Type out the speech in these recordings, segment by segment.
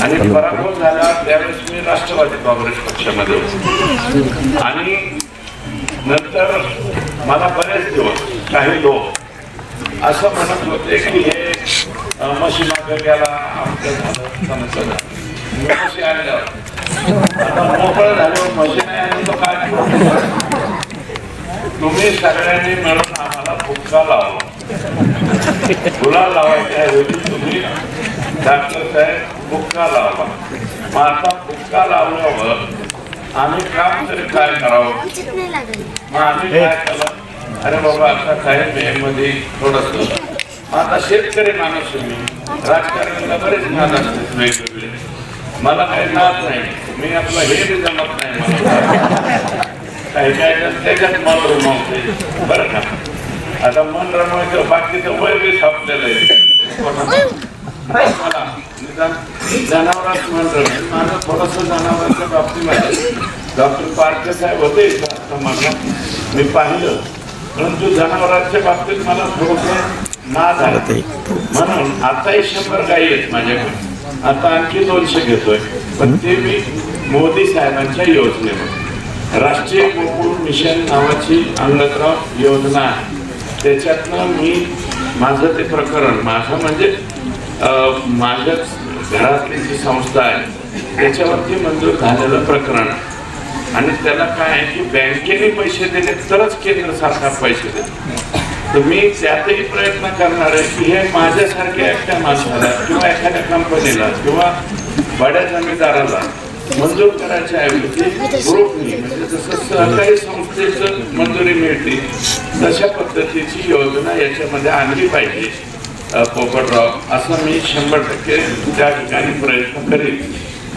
आणि पराभव झाला त्यावेळेस मी राष्ट्रवादी काँग्रेस पक्षामध्ये होतो आणि नंतर मला बरेच दिवस काही लोक असं म्हणत होते की हे म्हशी मागे गेला आमचं झालं तमचं झालं म्हशी आणल्यावर आता मोकळं झाल्यावर म्हशी नाही आणि तो काय तुम्ही सगळ्यांनी मिळून आम्हाला भुक्का लावा गुलाल लावायच्या ऐवजी तुम्ही डॉक्टर साहेब भुक्का लावा मग आता भुक्का लावल्यावर आम्ही काम तरी काय करावं मग आम्ही काय केलं अरे बाबा आता साहेब मध्ये थोडस आता शेतकरी माणूस मी राजकारणाला बरेच नाद असतात वेगवेगळे मला काही नाद नाही मी आपलं हे बी जमत नाही मला काही काय त्याच्यात मन रमवते बरं का आता मन रमवायचं बाकीचं वय बी संपलेलं आहे मला जनावरात मन रमेल माझं थोडंसं जनावरांच्या बाबतीमध्ये डॉक्टर पारखे साहेब होते आता मला मी पाहिलं परंतु जनावरांच्या बाबतीत मला थोडंसं नाद आहे म्हणून आताही 100 गायी आहेत माझ्याकडे आता आणखी 200 घेतोय पण ते मी मोदी साहेबांच्या योजनेवर राष्ट्रीय गोकुळ मिशन नावाची अंगतराव योजना आहे त्याच्यातनं मी माझं ते प्रकरण माझं म्हणजे माझ्याच घरातली जी संस्था आहे त्याच्यावरती मंजूर झालेलं प्रकरण आणि त्याला काय आहे की बँकेने पैसे दिले तरच केंद्र सरकार पैसे देते तर मी त्यातही प्रयत्न करणार आहे की हे माझ्यासारख्या एकट्या माणसाला किंवा एखाद्या कंपनीला किंवा बड्या जमीनदाराला मंजूर करायच्या ऐवजी ग्रुपनी म्हणजे जसं सहकारी संस्थेचं मंजुरी मिळते तशा पद्धतीची योजना याच्यामध्ये आणली पाहिजे पोपटराव असं मी 100% त्या ठिकाणी प्रयत्न करेन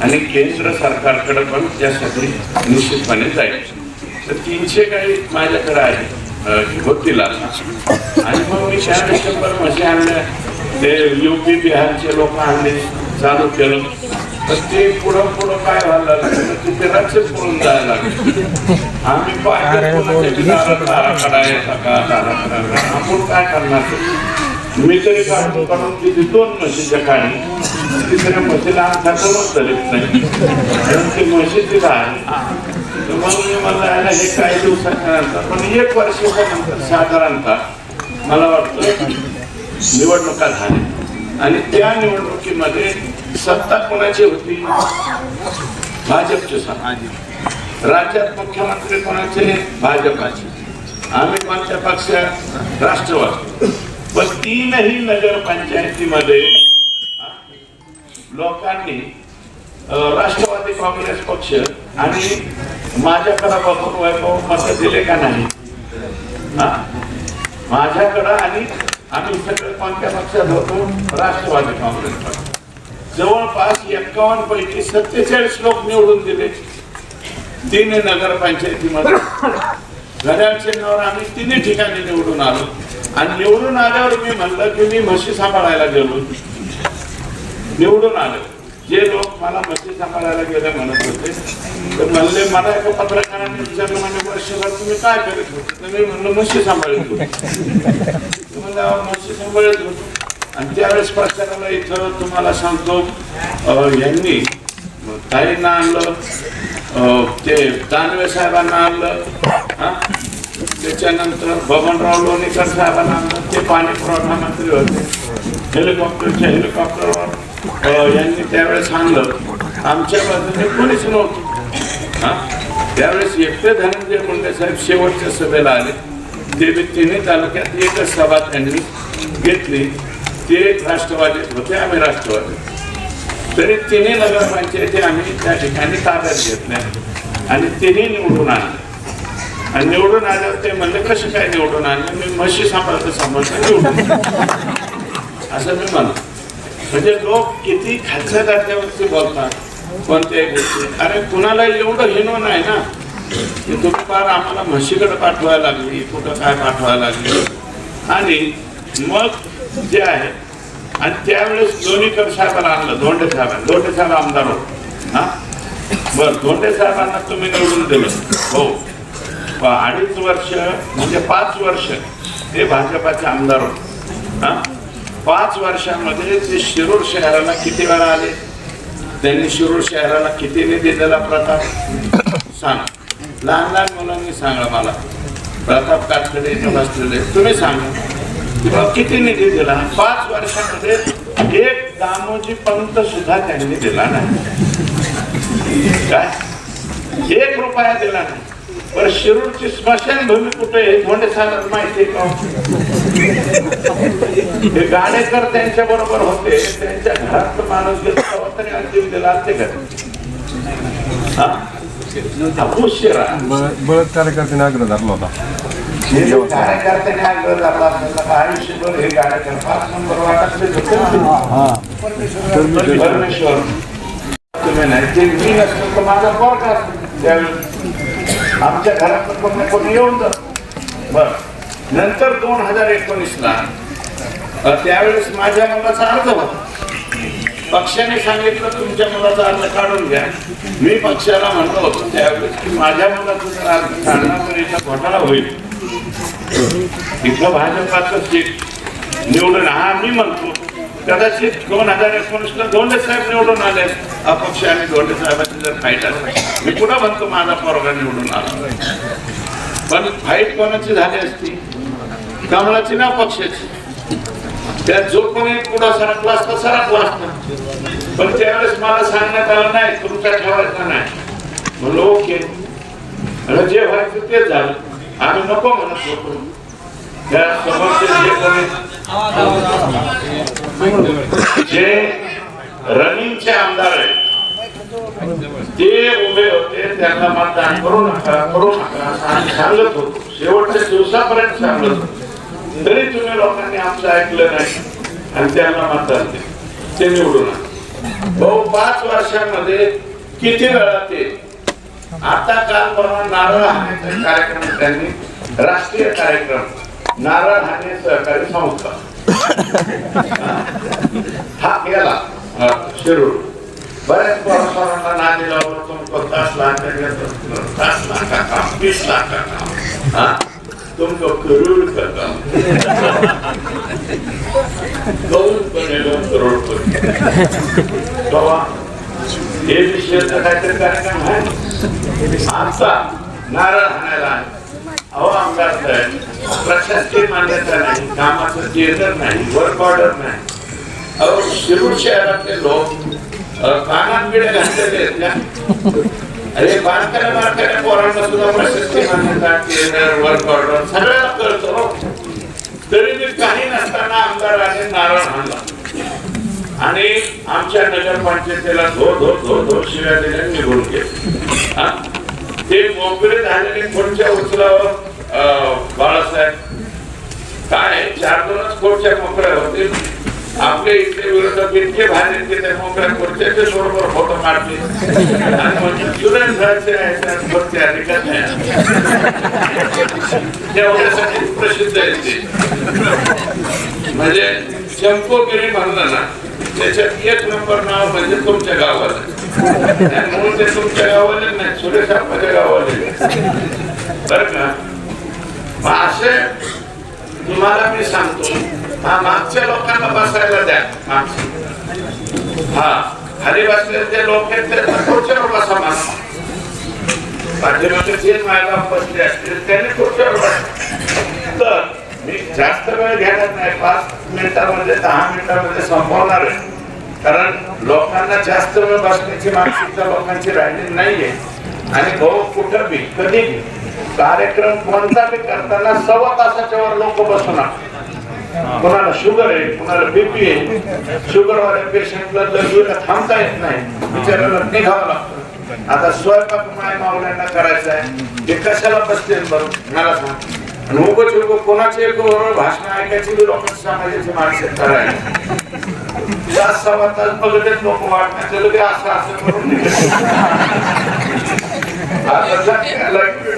आणि केंद्र सरकारकडे पण त्यासाठी निश्चितपणे जाईल तर 300 गाई माझ्याकडे आहे होतील आणि मग मी 100 म्हशी आणल्या ते UP बिहारचे लोक आणले चालू केलं तर ते पुढं काय व्हायला लागलं तिथे राज्यच पळून जायला लागले आम्ही आपण काय करणार मी तरी काढून तिथे 2 म्हशीच्या काढली तिसऱ्या म्हशीला अंगठातच धरत नाही कारण ती म्हशीची आहे मग मी मला हे काही दिवसाच्या नंतर पण 1 वर्षाच्या नंतर साधारणतः मला वाटतं निवडणुका झाल्या आणि त्या निवडणुकीमध्ये सत्ता कोणाची होती भाजपची राज्यात मुख्यमंत्री कोणाचे भाजपाचे आम्ही कोणत्या पक्षात राष्ट्रवादी पण 3ही नगरपंचायतीमध्ये लोकांनी राष्ट्रवादी काँग्रेस पक्ष आणि माझ्याकडे बघून वैभव मत दिले का नाही माझ्याकडं आणि आम्ही सगळे कोणत्या पक्षात होतो राष्ट्रवादी काँग्रेस पक्ष जवळपास 51 पैकी 47 लोक निवडून दिले 3 नगरपंचायतीमध्ये घड्याळ चिन्हावर आम्ही 3 ठिकाणी निवडून आलो आणि निवडून आल्यावर मी म्हणलं की मी म्हशी सांभाळायला गेलो निवडून आलो जे लोक मला म्हशी सांभाळायला गेले म्हणत होते तर म्हणले मला एका पत्रकारांनी विचारलं म्हणजे वर्षभर तुम्ही काय करत होते तर मी म्हणलं म्हशी सांभाळत होतो म्हणलं म्हशी सांभाळत होतो आणि त्यावेळेस प्रचाराला इथं तुम्हाला सांगतो यांनी ताईंना आणलं ते दानवे साहेबांना आणलं त्याच्यानंतर बबनराव लोणीकर साहेबांना आणलं ते पाणी पुरवठा मंत्री होते हेलिकॉप्टरवर यांनी त्यावेळेस आणलं आमच्या बाजूने कोणीच नव्हतं त्यावेळेस एकटे धनंजय मुंडे साहेब शेवटच्या सभेला आले ते 3 तालुक्यात एकच सभा त्यांनी घेतली ते राष्ट्रवादीत होते आम्ही राष्ट्रवादी तरी 3 नगरपंचायती आम्ही त्या ठिकाणी ताब्यात घेतल्या आणि 3 निवडून आणले आणि निवडून आल्यावर ते म्हणले कसे काय निवडून आणले मी म्हशी सांभाळतो निवडून असं मी म्हणतो म्हणजे लोक किती खालच्या दर्जावरती बोलतात कोणत्याही गोष्टी अरे कुणाला एवढं हिनो नाही ना की तुम्ही फार आम्हाला म्हशीकडे पाठवायला लागली कुठं काय पाठवायला लागली आणि मग जे आहे आणि त्यावेळेस लोणीकर साहेबांना आणलं धोंडे साहेब आमदार होते बरं धोंडे साहेबांना तुम्ही निवडून दिलं हो 2.5 वर्ष म्हणजे 5 वर्ष ते भाजपाचे आमदार होते 5 वर्षामध्ये ते शिरूर शहराला किती वेळा आले त्यांनी शिरूर शहराला किती निधी दिला प्रताप सांगा. लहान लहान मुलांनी सांगा मला. प्रताप कातकडे इथं बसलेले तुम्ही सांगा किती निधी दिला. 5 वर्षामध्ये एक दामोजी पंत सुद्धा त्यांनी दिला नाही. काय 1 रुपया दिला नाही. पण शिरूरची स्मशानभूमी कुठे आहे म्हणजे सांगा माहिती का. हे गाडेकर त्यांच्या बरोबर होते. त्यांच्या घरात माणूस गेला तरी अंतिम दिला असते का. बळद कार्यकर्त्याने आग्रह धरला होता. कार्यकर्त्याने आग्रह धरला आपल्याला आयुष्यभर हे गाडेकर 5 नंबर वाटतले परमेश्वर तुम्ही नाही ते मी नसतो तर माझा पोरगा असतो. त्यावेळेस आमच्या घरात कोणी येऊन जात. बर नंतर 2019ला त्यावेळेस माझ्या मुलाचा अर्ज होता. पक्षाने सांगितलं तुमच्या मुलाचा अर्ज काढून घ्या. मी पक्षाला म्हणलो होतो त्यावेळेस की माझ्या मुलाचं जर अर्ज काढण्यावर इथं घोटाळा होईल. इथं भाजपाचं सीट निवडून हा मी म्हणतो कदाचित 2019ला धोंडे साहेब निवडून आले. अपक्ष आणि धोंडे साहेबांची जर फाईट असते मी पुन्हा म्हणतो माझा पोरगा निवडून आला. पण फाईट कोणाची झाली असती. कमळाची ना पक्षाची. त्यात जो कोणी पुढा सरकला असता सरकला असता. पण त्यावेळेस मला सांगण्यात आलं नाही तुमच्या ठेवायचं नाही. म्हणलो ओके जे व्हायचं तेच झालं. आम्ही नको म्हणत होतो. त्या समोरचे जे रनिंगचे आमदार आहेत ते उभे होते. त्यांना मतदान करू नका सांगत होतो. शेवटच्या दिवसापर्यंत सांगत होतो. तरी तुम्ही लोकांनी आमचं ऐकलं नाही आणि त्यांना मतदान दिलं. ते निवडून भाऊ 5 वर्षांमध्ये किती वेळा ते आता काल परवा नारळ हाण्याचा कार्यक्रम त्यांनी राष्ट्रीय कार्यक्रम नारळ हाणे सहकारी संस्था हा केला शिरूर. बऱ्याच पोरांना ना दिल्यावर तुमको 10 लाख 20 लाख का तुमको करोड का काम करोडपती. हे विषयाचा काहीतरी कार्यक्रम आहे. आमचा नारळ हाणायला आहे. अहो आमदार साहेब प्रशासकीय मान्यता नाही. कामाचं टेंडर नाही. वर्क ऑर्डर नाही. अहो शिरूर शहरातले लोक कानात बिड्या घातलेले आहेत का. अरे बारकाल्या पोरांना सुद्धा प्रशासकीय मान्यता टेंडर वर्क ऑर्डर सगळ्याला कळतो. तरी मी काही नसताना आमदाराने नारळ हाणला आणि आमच्या नगरपंचायतीला धो शिव्या दिल्या निघून गेले. ते मोकळे झालेले खुर्च्या उचलावर बाळासाहेब काय 4-2 खुर्च्या मोकळ्या होतील. आपले इथले विरोधक इतके भारी की त्या मोकळ्या खुर्च्याचे बरोबर फोटो काढले आणि म्हणजे स्टुडंट जायचे खुर्च्या अधिकार नाही. तेवढ्यासाठी प्रसिद्ध आहे ते. म्हणजे चंपोगिरी म्हणलं ना त्याच्यात 1 नंबर नाव म्हणजे तुमच्या गावाला. म्हणून ते तुमच्या गावाले नाही सुरेश आपल्या गावाले बर का. असे तुम्हाला मी सांगतो मागच्या लोकांना बसायला द्या. हा खाली बसले ते लोक आहेत खुर्च्यावर बसा. पाठीमागे जे मायबाप बसले असतील त्यांनी खुर्च्यावर बसा. तर मी जास्त वेळ घेणार नाही. 5 मिनिटांमध्ये 10 मिनिटांमध्ये संपवणार आहे. कारण लोकांना जास्त वेळ बसण्याची मानसिकता लोकांची राहिलेली नाहीये. आणि भाऊ कुठं बी कधी कार्यक्रम कोणता बी करताना 1.25 तासाच्या वर लोक बसणार. कोणाला शुगर आहे कोणाला बीपी आहे. शुगरवाल्या पेशंटला दर्दीला थांबता येत नाही. बिचाराला निघावं लागतं. आता स्वयंपाक माय मावल्यांना करायचा आहे. हे कशाला बसते बरं मला सांग. कोणाचे भाषण ऐकायची लोकांची समाजाची मानसिकता राहिली. 5-6 तास बघत लोक वाटण्याचे लोक असं करून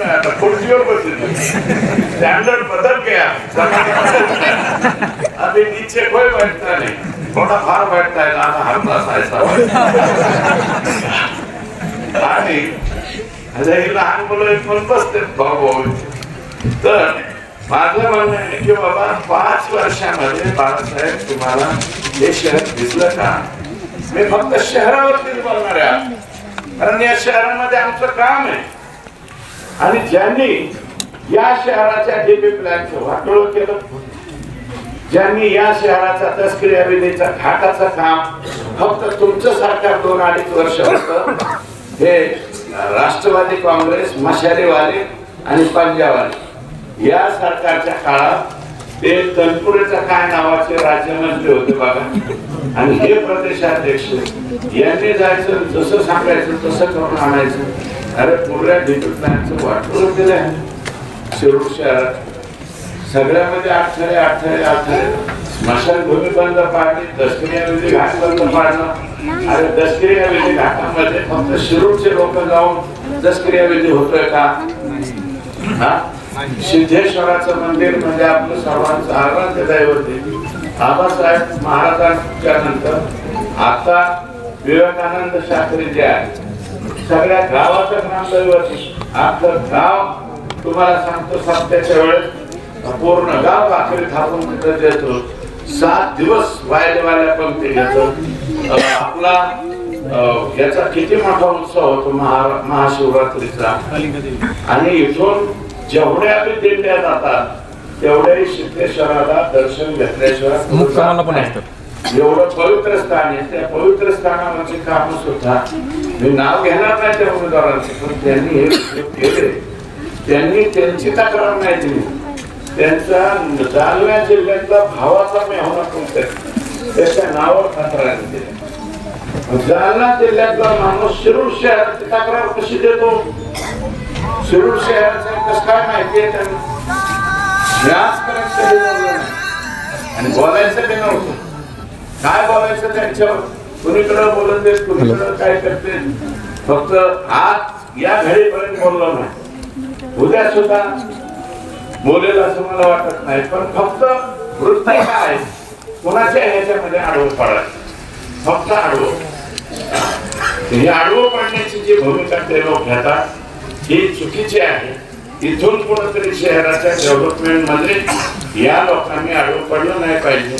आता खुर्चीवर बसले. स्टँडर्ड बदल गया. अभी नीचे कोई बैठता नहीं. थोड़ा फार बैठता है ना हरता सायसा. आणि लहान मुलं पण बसते भाऊ. तर माझं म्हणणं आहे की बाबा 5 वर्षामध्ये बाळासाहेब तुम्हाला हे शहर दिसलं का. मी फक्त शहरावरतीच बोलणार आहे, कारण या शहरामध्ये आमचं काम आहे. आणि ज्यांनी या शहराच्या डीपी प्लॅनचं वाटोळ केलं, ज्यांनी या शहराचा तस्करी अभिनेचा घाटाचं काम फक्त तुमचं सरकार 2-2.5 वर्ष होतं, हे राष्ट्रवादी काँग्रेस, मशालीवाले आणि पंजाबवाले या सरकारच्या काळात ते तनपुरेचा काय नावाचे राज्यमंत्री होते बघा, आणि हे प्रदेशाध्यक्ष यांनी जायचं, जसं सांगायचं तसं करून आणायचं. अरे पुऱ्या डिप्लोमॅटचं वाटोळ केलंय शिरूर शहरात. सगळ्यामध्ये अडथळे. स्मशानभूमी बंद पाडली, दसकरी हवेली घाट बंद पाडला. अरे दसकरी हवेली घाटामध्ये फक्त शिरूरचे लोक जाऊन दसकरी हवेली होतोय का? हा, सिद्धेश्वराचं मंदिर म्हणजे आपलं सर्वांचं आराध्य दैवत आहे. आबासाहेब महाराजांच्या नंतर आता विवेकानंद शास्त्री जे आहे, सगळ्या गावाचं नामदैवत आहे. आपलं गाव तुम्हाला सांगतो, सप्त्याच्या वेळेस पूर्ण गाव भाकरी थापून तिथं देतो. 7 दिवस वायदेवाल्या पंक्ती घेतो. आपला याचा किती मोठा उत्सव होतो महाशिवरात्रीचा. आणि इथून जेवढ्या बी दिंड्या जातात तेवढे सिद्धेश्वराला दर्शन घेतल्याशिवाय एवढं पवित्र स्थान आहे. त्या पवित्र स्थानावरची काम सुद्धा मी नाव घेणार नाही त्या उमेदवारांचे, पण त्यांनी हे केले. त्यांनी त्यांची तक्रार नाही दिली. त्यांचा जालना जिल्ह्यातला भावाचा मेहना कोणता त्याच्या नावावर तक्रार दिली. जालना जिल्ह्यातला माणूस शिरूर शहराची तक्रार कशी देतो? शिरूर शहराचं कसं काय माहिती आहे त्यांना? आणि बोलायचं ते नव्हतं. काय बोलायचं त्यांच्यावर? कुणीकडं बोलत देत, कुणीकडं काय करते. फक्त आज या घडीपर्यंत बोललो नाही, उद्या सुद्धा बोलेल असं मला वाटत नाही. पण फक्त वृत्ती काय, कोणाच्या ह्याच्यामध्ये आडवं पडायचं, फक्त आडवं. ही आडवं पडण्याची जी भूमिका ते लोक घेतात ही चुकीची आहे. इथून कुठेतरी शहराच्या डेव्हलपमेंट मध्ये या लोकांनी आडवं पडलं नाही पाहिजे.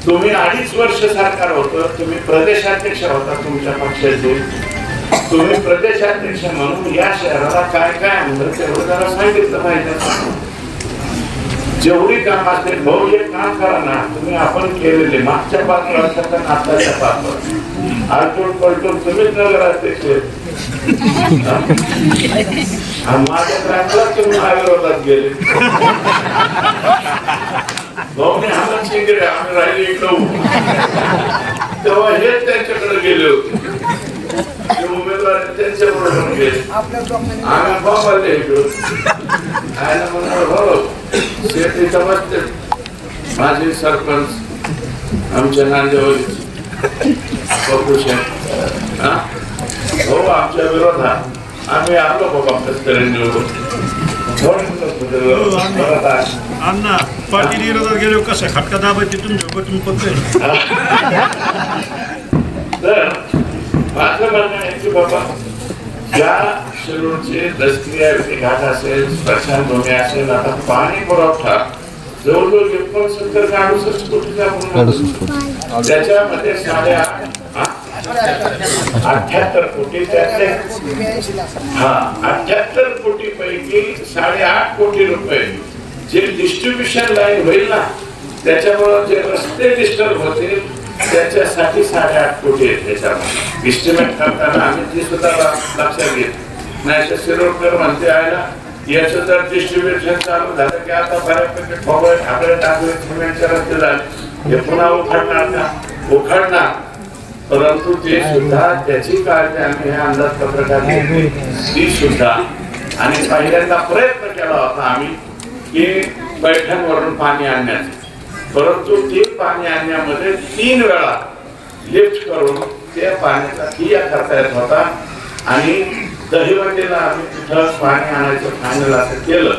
तुम्ही 2.5 वर्ष सरकार होतं, तुम्ही प्रदेशाध्यक्ष होता तुमच्या पक्षाचे. तुम्ही प्रदेशाध्यक्ष म्हणून या शहराला काय काय आणलं तेवढं जरा सांगितलं पाहिजे. जेवढी काम असते भाऊ एक काम करा ना तुम्ही, आपण केलेले मागच्या 5 वर्षात आणि आताच्या 5 वर्षात आलटून पलटून तुम्हीच नगराध्यक्ष. माझ्या ग्रामाला तुम्ही विरोधात गेले. भाऊने आम्हाला शिंगरे आम्ही राहिले इकडं, तेव्हा हेच त्यांच्याकडे गेले होते. उमेदवार त्यांच्या बरोबर गेले, आम्ही बाबाले इकडं खायला म्हणणार भाऊ शेती समजते. माझे सरपंच आमच्या नांदेवाडीचे हो आमच्या विरोधात आम्ही आलो बाबा कस्करी निवडून. अण्णा पाटील विरोधात गेलो कसं खटका दाबायची तुमच्या पत्ते. तर माझं म्हणणं आहे की बाबा ज्या शिरूरचे दसक्रिया घाट असेल, स्मशानभूमी असेल, आता पाणी पुरवठा जवळजवळ 69 कोटीचा त्याच्यामध्ये 78 कोटी, त्यातले 78 कोटी पैकी 8.5 कोटी रुपये जे डिस्ट्रीब्युशन लाईन होईल ना, त्याच्यामुळे जे रस्ते डिस्टर्ब होतील त्याच्यासाठी 8.5 कोटी आहेत. त्याच्यामध्ये इस्टिमेट करताना आम्ही ती सुद्धा लक्षात घेत नाही. तर शिरोडकर म्हणते आहे ना, याचं जर डिस्ट्रीब्युशन चालू झालं की आता बऱ्यापैकी ठोबळे ठाकरे टाकले, सिमेंटचे रस्ते झाले, हे पुन्हा उखाडणार का? उखाडणार. परंतु ते सुद्धा त्याची काळजी आम्ही ह्या अंदाजपत्रकात घेतली, ती सुद्धा. आणि पहिल्यांदा प्रयत्न केला होता आम्ही की पैठणवरून पाणी आणण्याचा, परंतु ते पाणी आणण्यामध्ये 3 वेळा लिफ्ट करून त्या पाण्याचा किया करता येत होता. आणि दहिवंडीला आम्ही तिथं पाणी आणायचं फायनल असं केलं,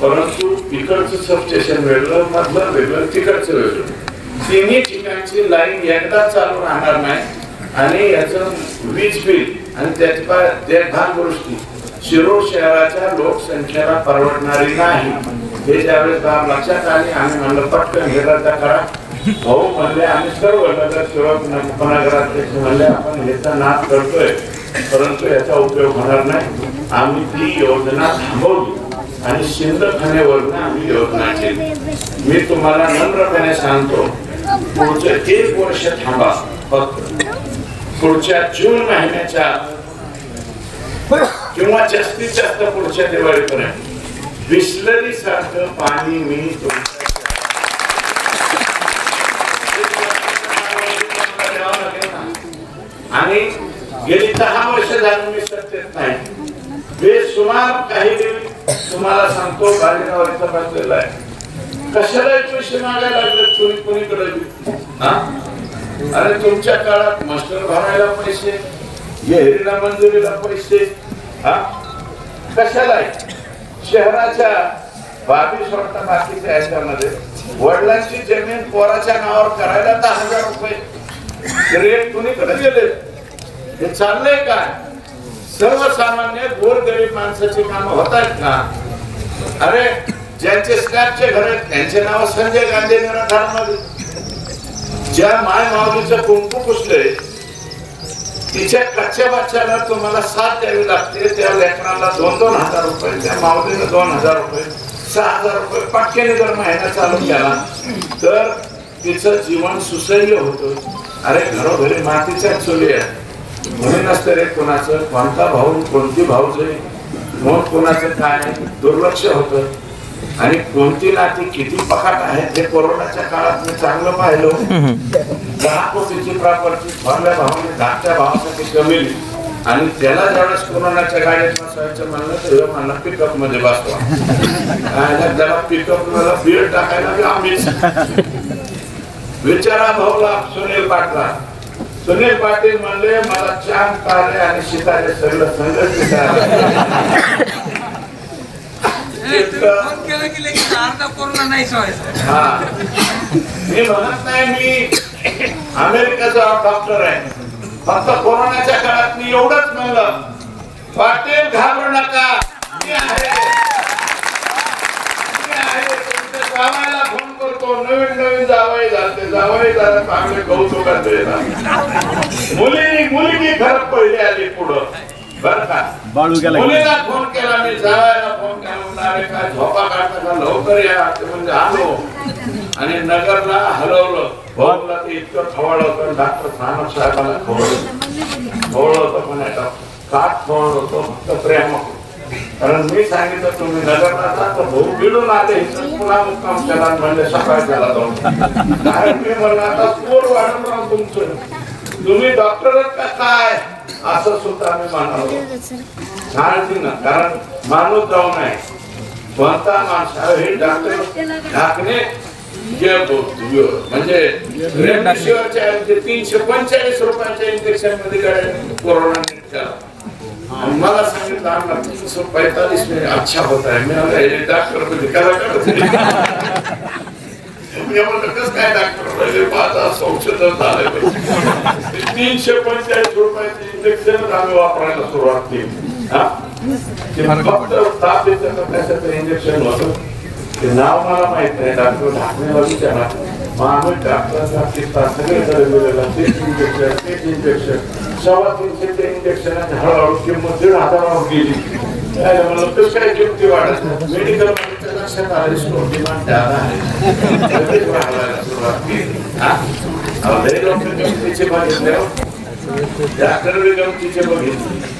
परंतु इकडचं सबस्टेशन वेगळं, मधलं वेगळं, तिकडचं वेगळं. तिन्ही ठिकाणची लाईन एकदा चालू राहणार नाही. आणि याचं वीज बिल आणि त्याच्या देखभाल गोष्टी शिरूर शहराच्या लोकसंख्येला परवडणारी नाही. हे ज्यावेळेस लक्षात आली, आम्ही म्हणलं पटकन हे रद्द करा. भाऊ म्हणले आम्ही सर्व नगरसेवक उपनगराध्यक्ष म्हणले आपण ह्याचा नाद करतोय परंतु याचा उपयोग होणार नाही. आम्ही ती योजना थांबवली आणि शिंदखान्यावरून आम्ही योजना केली. मी तुम्हाला नम्रपणे सांगतो पुढचे 1 वर्ष थांबा. फक्त पुढच्या जून महिन्याच्या किंवा जास्तीत जास्त पुढच्या दिवाळीपर्यंत बिस्लरी सारखं पाणी मी आणि गेली 10 वर्ष झाली मी सत्तेत नाही. बेसुमार काही तुम्हाला सांगतो गाडीवर बसलेला आहे. कशाला पैसे मागायला लागले कोणीकडे? अरे तुमच्या काळात मास्टर भरायला पैसे, येरीला मंजुरीला पैसे, कशाला? शहराच्या बाबी सोडता बाकीच्या याच्यामध्ये वडिलांची जमीन पोराच्या नावावर करायला 10,000 रुपये रेट कुणीकडे गेले? हे चाललंय काय? सर्वसामान्य गोरगरीब माणसाची कामं होत आहेत ना? अरे ज्यांचे स्लॅबचे घर आहेत त्यांचे नाव संजय गांधी निराधारमध्ये. ज्या माय माऊलीचं कुंकू पुसले तिच्या कच्च्या बच्च्याला तुम्हाला 7 द्यावी लागते. त्या लेकराला 2,000 रुपये, त्या माऊलीला 2,000 रुपये, 6,000 रुपये पटक्याने जर महिना चालू केला तर तिचं जीवन सुसह्य होतं. अरे घरोघरी मातीच्या चुली आहेत म्हणून असतं रे. कोणाचं कोणता भाऊ कोणती भाऊज मग कोणाचं काय दुर्लक्ष होतं आणि कोणती नाती किती पकाट आहेत हे कोरोनाच्या काळात मी चांगलं पाहिलं. 10 कोटीची प्रॉपर्टी भरल्या भावाने धाकट्या भावासाठी कमी आणि त्याला ज्यावेळेस कोरोनाच्या गाडीत बसवायचं म्हणलं तर मला पिकअप मध्ये बसवा. त्याला पिकअप मला बीड टाकायला आम्हीच. विचारा भाऊला सुनील पाटला. सुनील पाटील म्हणले मला चांद तारे आणि सितारे सगळं संघर्ष मी म्हणत नाही मी अमेरिकेचा डॉक्टर आहे. फक्त कोरोनाच्या काळात मी एवढंच म्हणलं पाटील घाबरू नका, मी आहे. तुमच्या जावायला फोन करतो. नवीन जावई झाले, जावई झालं चांगले कौतुकात मुलगी घरात पहिली आली पुढं बर का. मुलीला फोन केला मी, जावायला फोन केला काय झोपा काढता लवकर या म्हणजे आलो आणि नगरला हलवलं. भाऊला ते इतकं खवळ होतं. डॉक्टर सानप साहेबांना खवळ होतं पण काट खवळ होतो फक्त प्रेम. कारण मी सांगितलं तुम्ही नगरला जा तर भाऊ बिडून आले पुन्हा मुक्काम केला म्हणजे सकाळ केला जाऊन. कारण मी म्हणलं आता स्कोर वाढून राहून तुमचं तुम्ही डॉक्टरच का काय असं सुद्धा मी म्हणालो. काळजी ना कारण माणूस जाऊ नये कोणता माणूस हे डॉक्टर ढाकणे म्हणजे रेमडेसिवीरच्या 345 रुपयाच्या इंजेक्शन मध्ये कोरोना नीट केला. मला सांगितलं आम्हाला 345 में अच्छा होता है. मी डॉक्टर कसं काय डॉक्टर संशोधन झालं. 345 रुपयाचे इंजेक्शन आम्ही वापरायला सुरुवात केली. फक्त ताप येतं इंजेक्शन होतं. ते नाव मला माहित नाही. डॉक्टर ढाकणेला विचारा मग आम्ही डॉक्टरचा किस्सा सगळीकडे दिलेला. तेच इंजेक्शन 350 ते इंजेक्शनाची हळूहळू किंमत 1,500 गेली. मला कसं काय किमती वाढत मेडिकल लक्षात आले स्टोर डिमांड ज्यादा आहे सुरुवात केली. लई लोक गमतीचे बघितले डॉक्टर गमतीचे बघितले.